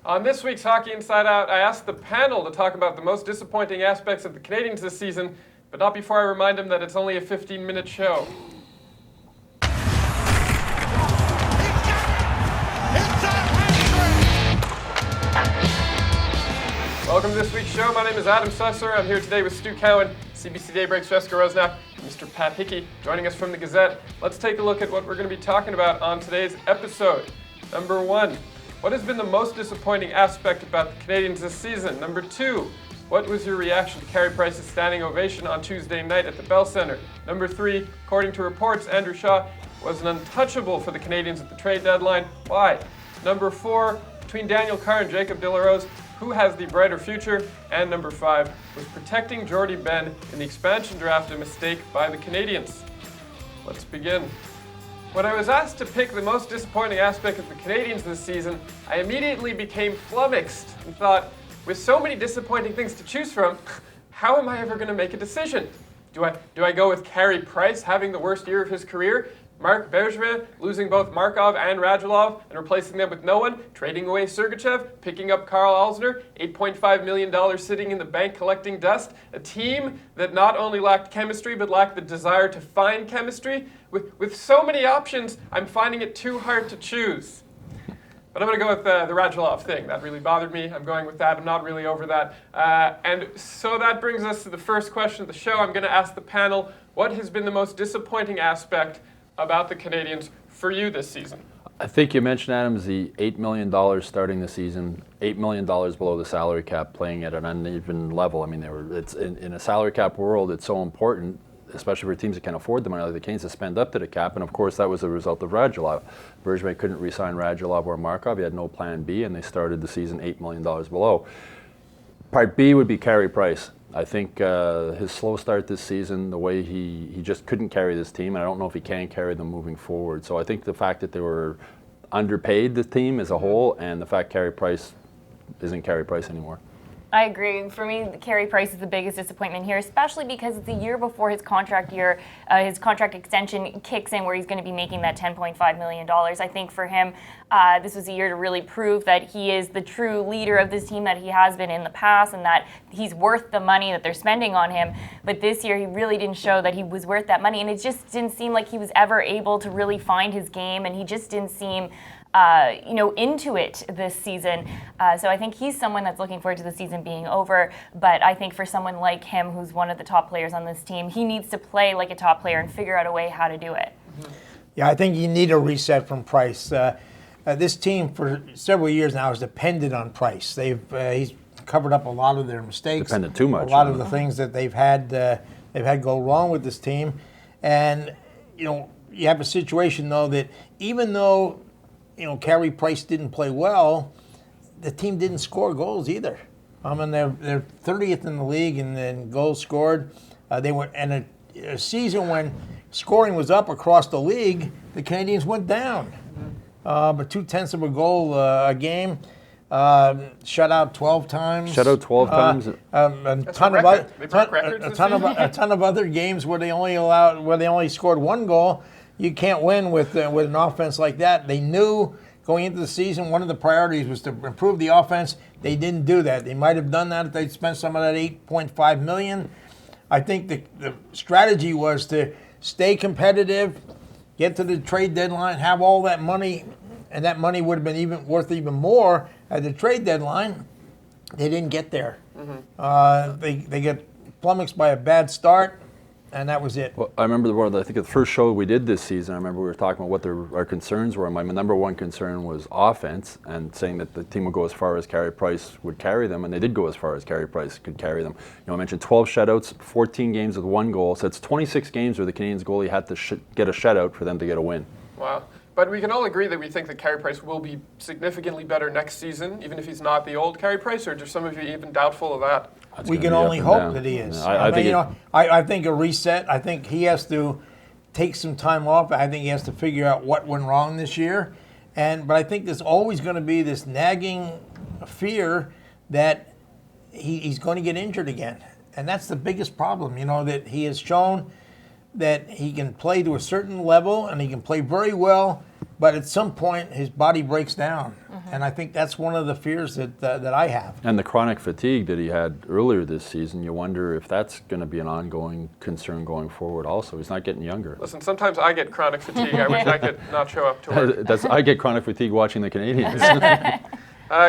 On this week's Hockey Inside Out, I asked the panel to talk about the most disappointing aspects of the Canadiens this season, but not before I remind them that it's only a 15-minute show. Welcome to this week's show. My name is Adam Susser. I'm here today with Stu Cowan, CBC Daybreak's Jessica Rusnak, and Mr. Pat Hickey, joining us from the Gazette. Let's take a look at what we're going to be talking about on today's episode. Number 1. What has been the most disappointing aspect about the Canadiens this season? Number 2, what was your reaction to Carey Price's standing ovation on Tuesday night at the Bell Centre? Number 3, according to reports, Andrew Shaw was an untouchable for the Canadiens at the trade deadline. Why? Number 4, between Daniel Carr and Jacob De La Rose, who has the brighter future? And number 5, was protecting Jordie Benn in the expansion draft a mistake by the Canadiens? Let's begin. When I was asked to pick the most disappointing aspect of the Canadiens this season, I immediately became flummoxed and thought, with so many disappointing things to choose from, how am I ever going to make a decision? Do I go with Carey Price having the worst year of his career? Marc Bergevin losing both Markov and Radulov and replacing them with no one, trading away Sergachev, picking up Karl Alzner, $8.5 million sitting in the bank collecting dust, a team that not only lacked chemistry but lacked the desire to find chemistry. With so many options, I'm finding it too hard to choose. But I'm going to go with the Radulov thing. That really bothered me. I'm going with that. I'm not really over that. And so that brings us to the first question of the show. I'm going to ask the panel, what has been the most disappointing aspect about the Canadiens for you this season? I think you mentioned, Adams, the $8 million starting the season, $8 million below the salary cap, playing at an uneven level. I mean, it's in a salary cap world, it's so important, especially for teams that can't afford the money like the Canes, to spend up to the cap. And of course, that was a result of Radulov. Bergevin couldn't re-sign Radulov or Markov. He had no plan B, and they started the season $8 million below. Part B would be Carey Price. I think his slow start this season, the way he just couldn't carry this team, and I don't know if he can carry them moving forward. So I think the fact that they were underpaid, the team as a whole, and the fact Carey Price isn't Carey Price anymore. I agree. For me, Carey Price is the biggest disappointment here, especially because it's a year before his contract extension kicks in, where he's going to be making that $10.5 million. I think for him, this was a year to really prove that he is the true leader of this team that he has been in the past, and that he's worth the money that they're spending on him. But this year, he really didn't show that he was worth that money, and it just didn't seem like he was ever able to really find his game, and he just didn't seem into it this season. So I think he's someone that's looking forward to the season being over. But I think for someone like him, who's one of the top players on this team, he needs to play like a top player and figure out a way how to do it. Yeah, I think you need a reset from Price. This team for several years now has depended on Price. He's covered up a lot of their mistakes. Depended too much. A lot of the things that they've had go wrong with this team. And, you have a situation, though, that even though Carey Price didn't play well, the team didn't score goals either. I mean, they're 30th in the league in goals scored. They were in a season when scoring was up across the league. The Canadiens went down, but 0.2 of a goal a game. Shut out 12 times. Shut out 12 times. A ton of other games where they only scored one goal. You can't win with an offense like that. They knew going into the season one of the priorities was to improve the offense. They didn't do that. They might have done that if they'd spent some of that $8.5 million. I think the strategy was to stay competitive, get to the trade deadline, have all that money, and that money would have been worth even more at the trade deadline. They didn't get there. They get flummoxed by a bad start. And that was it. Well, I remember I think the first show we did this season, I remember we were talking about what our concerns were. My number one concern was offense, and saying that the team would go as far as Carey Price would carry them, and they did go as far as Carey Price could carry them. I mentioned 12 shutouts, 14 games with one goal, so it's 26 games where the Canadiens goalie had to get a shutout for them to get a win. Wow. But we can all agree that we think that Carey Price will be significantly better next season, even if he's not the old Carey Price, or are some of you even doubtful of that? We can only hope that he is. I think a reset. I think he has to take some time off. I think he has to figure out what went wrong this year. But I think there's always going to be this nagging fear that he's going to get injured again. And that's the biggest problem, that he has shown that he can play to a certain level and he can play very well, but at some point his body breaks down, and I think that's one of the fears that I have. And the chronic fatigue that he had earlier this season, you wonder if that's going to be an ongoing concern going forward also. He's not getting younger. Listen, sometimes I get chronic fatigue. I wish I could not show up to work. I get chronic fatigue watching the Canadiens.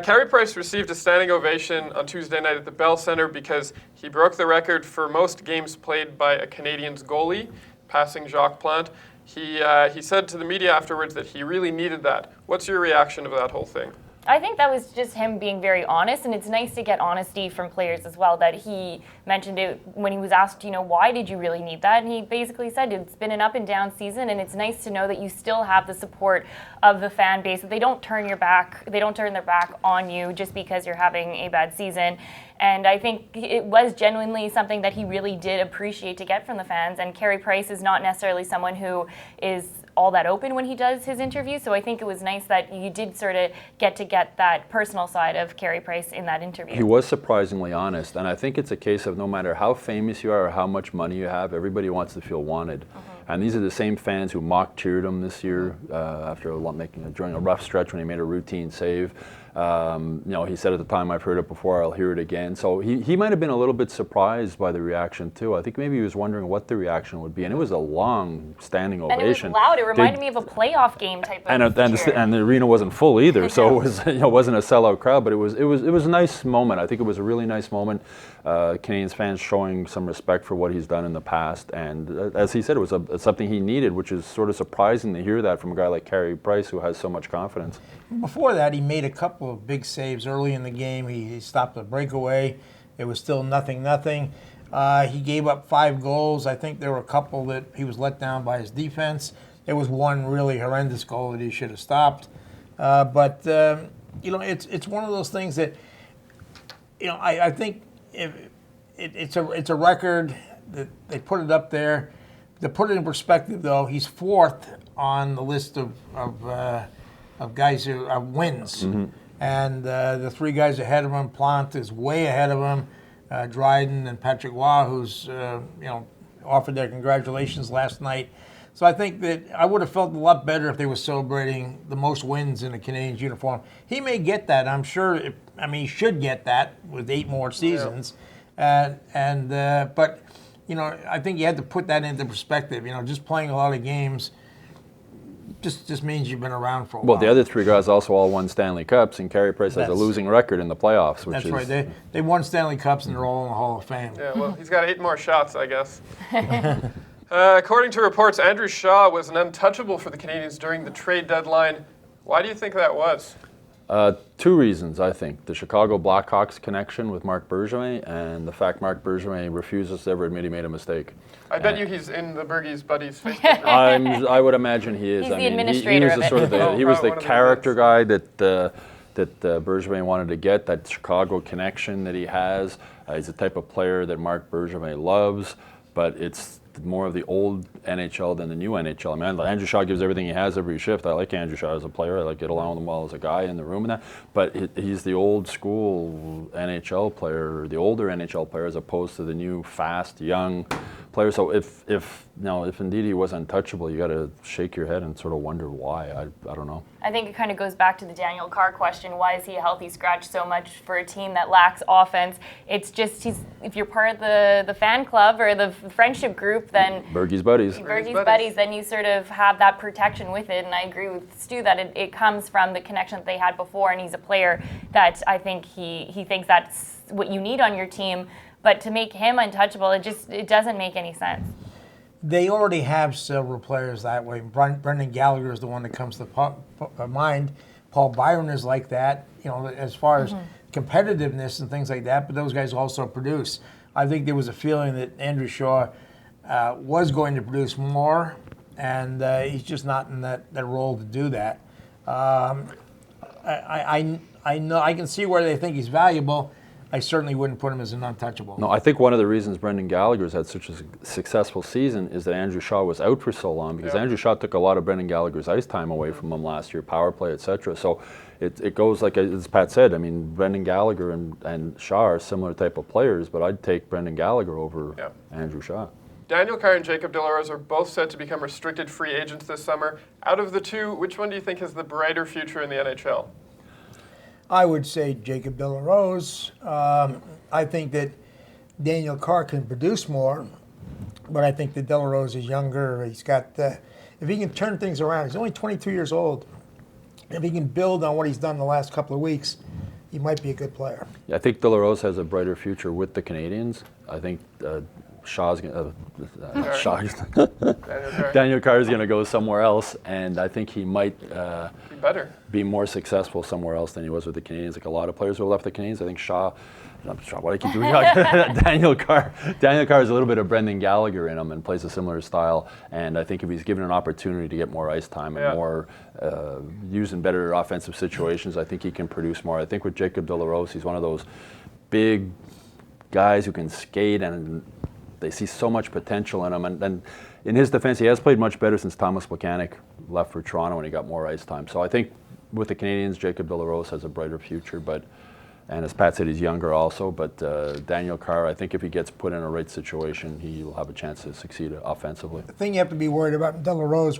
Carey Price received a standing ovation on Tuesday night at the Bell Centre because he broke the record for most games played by a Canadiens goalie, passing Jacques Plante. He said to the media afterwards that he really needed that. What's your reaction to that whole thing? I think that was just him being very honest, and it's nice to get honesty from players as well, that he mentioned it when he was asked, why did you really need that? And he basically said it's been an up and down season, and it's nice to know that you still have the support of the fan base, that they don't turn their back on you just because you're having a bad season. And I think it was genuinely something that he really did appreciate to get from the fans. And Carey Price is not necessarily someone who is all that open when he does his interview. So I think it was nice that you did sort of get that personal side of Carey Price in that interview. He was surprisingly honest. And I think it's a case of no matter how famous you are or how much money you have, everybody wants to feel wanted. And these are the same fans who mock cheered him this year during a rough stretch when he made a routine save. He said at the time, I've heard it before, I'll hear it again. So he might have been a little bit surprised by the reaction too. I think maybe he was wondering what the reaction would be. And it was a long standing ovation. And it was loud. It reminded me of a playoff game type of cheer. And the arena wasn't full either. So it wasn't a sellout crowd, but it was a nice moment. I think it was a really nice moment. Canadiens fans showing some respect for what he's done in the past. And as he said, it was something he needed, which is sort of surprising to hear that from a guy like Carey Price who has so much confidence. Before that, he made a couple of big saves early in the game. He stopped a breakaway. It was still 0-0. He gave up 5 goals. I think there were a couple that he was let down by his defense. There was one really horrendous goal that he should have stopped. But it's one of those things that, I think it's a record that they put it up there. To put it in perspective, though, he's 4th on the list of guys who wins. And the 3 guys ahead of him, Plante is way ahead of him, Dryden and Patrick Waugh, who's offered their congratulations last night. So I think that I would have felt a lot better if they were celebrating the most wins in a Canadiens uniform. He may get that, I'm sure. He should get that with 8 more seasons. Yeah. But I think you had to put that into perspective. Just playing a lot of games just means you've been around for a while. Well, the other 3 guys also all won Stanley Cups, and Carey Price has a losing record in the playoffs. That's right. They won Stanley Cups, and they're all in the Hall of Fame. Yeah, well, he's got 8 more shots, I guess. According to reports, Andrew Shaw was an untouchable for the Canadiens during the trade deadline. Why do you think that was? 2 reasons, I think. The Chicago Blackhawks connection with Marc Bergevin and the fact Marc Bergevin refuses to ever admit he made a mistake. I bet you he's in the Bergies Buddies Facebook group. I would imagine he is. He's the administrator of it. He was the character guy that Bergevin wanted to get, that Chicago connection that he has. He's the type of player that Marc Bergevin loves, but it's more of the old NHL than the new NHL. I mean, Andrew Shaw gives everything he has every shift. I like Andrew Shaw as a player. I like get along with him well as a guy in the room and that. But he's the old school NHL player, or the older NHL player, as opposed to the new, fast, young player. So if indeed he was untouchable, you got to shake your head and sort of wonder why. I don't know. I think it kind of goes back to the Daniel Carr question. Why is he a healthy scratch so much for a team that lacks offense? It's just if you're part of the fan club or the friendship group, then Bergies Buddies, then you sort of have that protection with it. And I agree with Stu that it comes from the connection that they had before, and he's a player that I think he thinks that's what you need on your team. But to make him untouchable, it doesn't make any sense. They already have several players that way. Brendan Gallagher is the one that comes to mind. Paul Byron is like that, as far as competitiveness and things like that. But those guys also produce. I think there was a feeling that Andrew Shaw was going to produce more, and he's just not in that role to do that. I know I can see where they think he's valuable. I certainly wouldn't put him as an untouchable. No, I think one of the reasons Brendan Gallagher's had such a successful season is that Andrew Shaw was out for so long, because Andrew Shaw took a lot of Brendan Gallagher's ice time away from him last year, power play, etc. So it goes like, as Pat said, I mean, Brendan Gallagher and Shaw are similar type of players, but I'd take Brendan Gallagher over Andrew Shaw. Daniel Carr and Jacob de la Rose are both set to become restricted free agents this summer. Out of the two, which one do you think has the brighter future in the NHL? I would say Jacob de la Rose. I think that Daniel Carr can produce more, but I think that de la Rose is younger. He's got, if he can turn things around, he's only 22 years old. If he can build on what he's done the last couple of weeks, he might be a good player. Yeah, I think de la Rose has a brighter future with the Canadiens. I think Shaw's gonna, Daniel Carr is going to go somewhere else, and I think he might be more successful somewhere else than he was with the Canadiens. Like a lot of players who left the Canadiens, I think what I keep doing, Daniel Carr has a little bit of Brendan Gallagher in him and plays a similar style. And I think if he's given an opportunity to get more ice time and more used in better offensive situations, I think he can produce more. I think with Jacob de la Rose, he's one of those big guys who can skate, and they see so much potential in him. And in his defense, he has played much better since Thomas Plekanec left for Toronto when he got more ice time. So I think with the Canadiens, Jacob de la Rose has a brighter future, and as Pat said, he's younger also, but Daniel Carr, I think if he gets put in a right situation, he'll have a chance to succeed offensively. The thing you have to be worried about in de la Rose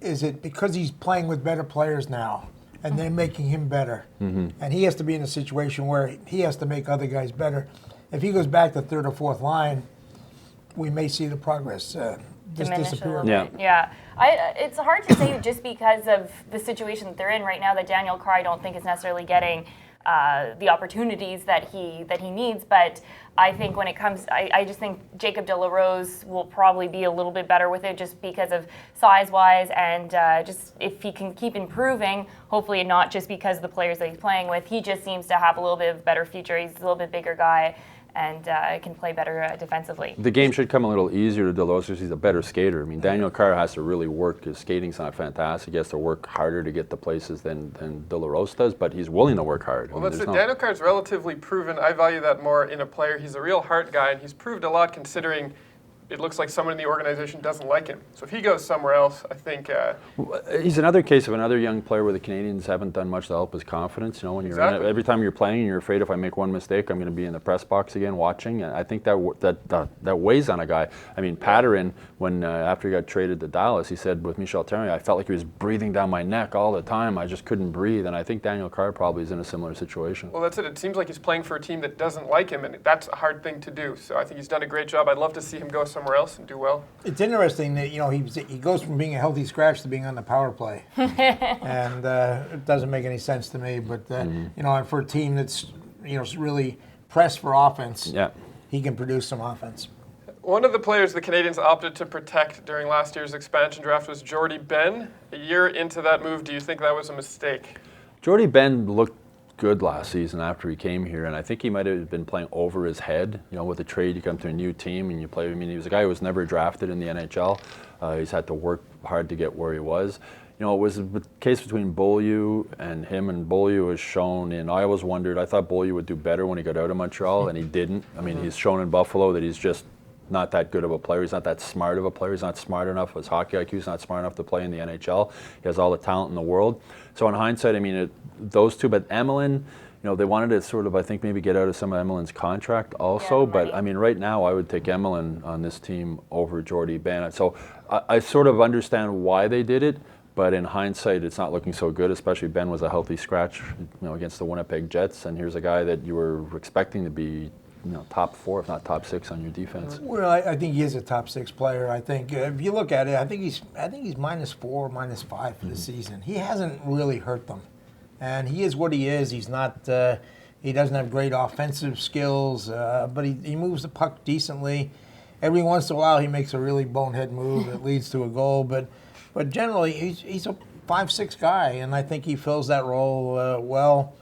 is it because he's playing with better players now, and they're making him better, and he has to be in a situation where he has to make other guys better. If he goes back to third or fourth line, we may see the progress just disappear. Yeah. It's hard to say just because of the situation that they're in right now that Daniel Carr, I don't think, is necessarily getting the opportunities that he needs, but I think when it comes, I just think Jacob de la Rose will probably be a little bit better with it just because of size-wise and just if he can keep improving, hopefully not just because of the players that he's playing with, he just seems to have a little bit of a better future. He's a little bit bigger guy and can play better defensively. The game should come a little easier to de la Rose because he's a better skater. I mean, Daniel Carr has to really work. His skating's not fantastic. He has to work harder to get the places than de la Rose does, but he's willing to work hard. Well, Daniel Carr's relatively proven. I value that more in a player. He's a real heart guy, and he's proved a lot considering it looks like someone in the organization doesn't like him. So if he goes somewhere else, I think... he's another case of another young player where the Canadiens haven't done much to help his confidence. You know, when you're in it, every time you're playing, you're afraid if I make one mistake, I'm going to be in the press box again watching. And I think that weighs on a guy. I mean, Patterson, when after he got traded to Dallas, he said with Michel Therrien, I felt like he was breathing down my neck all the time. I just couldn't breathe. And I think Daniel Carr probably is in a similar situation. Well, that's it. It seems like he's playing for a team that doesn't like him, and that's a hard thing to do. So I think he's done a great job. I'd love to see him go somewhere else and do well. It's interesting that he goes from being a healthy scratch to being on the power play, and it doesn't make any sense to me. But and for a team that's really pressed for offense, he can produce some offense. One of the players the Canadiens opted to protect during last year's expansion draft was Jordie Benn. A year into that move, do you think that was a mistake? Jordie Benn looked good last season after he came here, and I think he might have been playing over his head. With a trade, you come to a new team and you play. I mean, he was a guy who was never drafted in the NHL. He's had to work hard to get where he was. It was a case between Beaulieu and him, and Beaulieu has shown I always wondered, I thought Beaulieu would do better when he got out of Montreal, and he didn't. I mean, he's shown in Buffalo that he's just not that good of a player. He's not that smart of a player. He's not smart enough. His hockey IQ is not smart enough to play in the NHL. He has all the talent in the world. So in hindsight, I mean, those two, but Emelin, they wanted to sort of, I think, maybe get out of some of Emelin's contract also. But I mean, right now, I would take Emelin on this team over Jordie Benn. So I sort of understand why they did it. But in hindsight, it's not looking so good, especially Benn was a healthy scratch, against the Winnipeg Jets. And here's a guy that you were expecting to be top 4, if not top 6 on your defense. Well, I think he is a top 6 player. I think if you look at it, I think he's -4, -5 for the season. He hasn't really hurt them, and he is what he is. He's not. He doesn't have great offensive skills, but he moves the puck decently. Every once in a while, he makes a really bonehead move that leads to a goal. But generally, he's a 5-6 guy, and I think he fills that role well.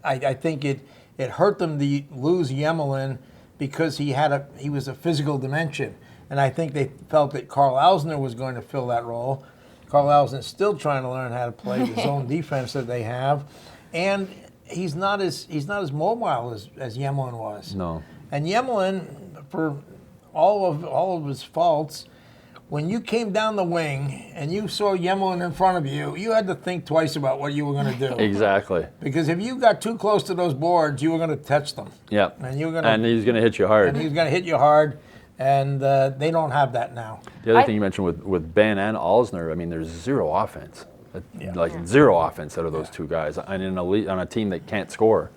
I think it hurt them to lose Emelin because he was a physical dimension, and I think they felt that Carl Alzner was going to fill that role. Carl Alzner is still trying to learn how to play the zone defense that they have, and he's not as mobile as Emelin was. No. And Emelin, for all of his faults, when you came down the wing and you saw Yemlin in front of you, you had to think twice about what you were going to do. Exactly. Because if you got too close to those boards, you were going to touch them. Yep. And you were going And he's going to hit you hard. And he's going to hit you hard. And they don't have that now. The other thing you mentioned with Ben and Alzner, I mean, there's zero offense. Zero offense out of those two guys on a team that can't score.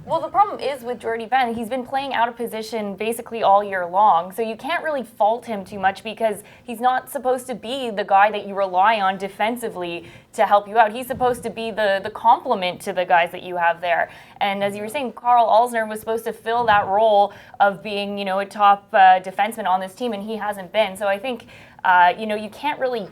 Well, the problem is with Jordie Benn, he's been playing out of position basically all year long. So you can't really fault him too much because he's not supposed to be the guy that you rely on defensively to help you out. He's supposed to be the complement to the guys that you have there. And as you were saying, Carl Alzner was supposed to fill that role of being, a top defenseman on this team, and he hasn't been. So I think you can't really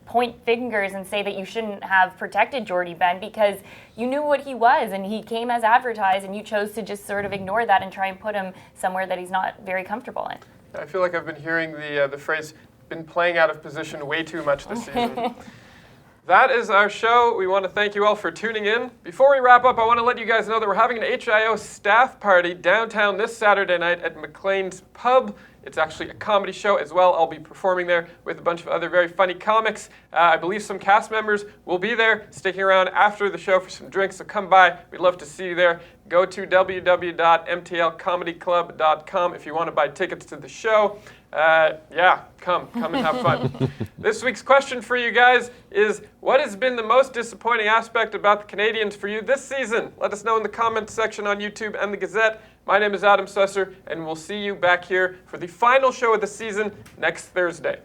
point fingers and say that you shouldn't have protected Jordie Benn because you knew what he was and he came as advertised, and you chose to just sort of ignore that and try and put him somewhere that he's not very comfortable in. I feel like I've been hearing the phrase, been playing out of position way too much this season. That is our show. We want to thank you all for tuning in. Before we wrap up, I want to let you guys know that we're having an HIO staff party downtown this Saturday night at McLean's Pub. It's actually a comedy show as well. I'll be performing there with a bunch of other very funny comics. I believe some cast members will be there, sticking around after the show for some drinks, so come by. We'd love to see you there. Go to www.mtlcomedyclub.com if you want to buy tickets to the show. Come and have fun. This week's question for you guys is, what has been the most disappointing aspect about the Canadiens for you this season? Let us know in the comments section on YouTube and the Gazette. My name is Adam Susser, and we'll see you back here for the final show of the season next Thursday.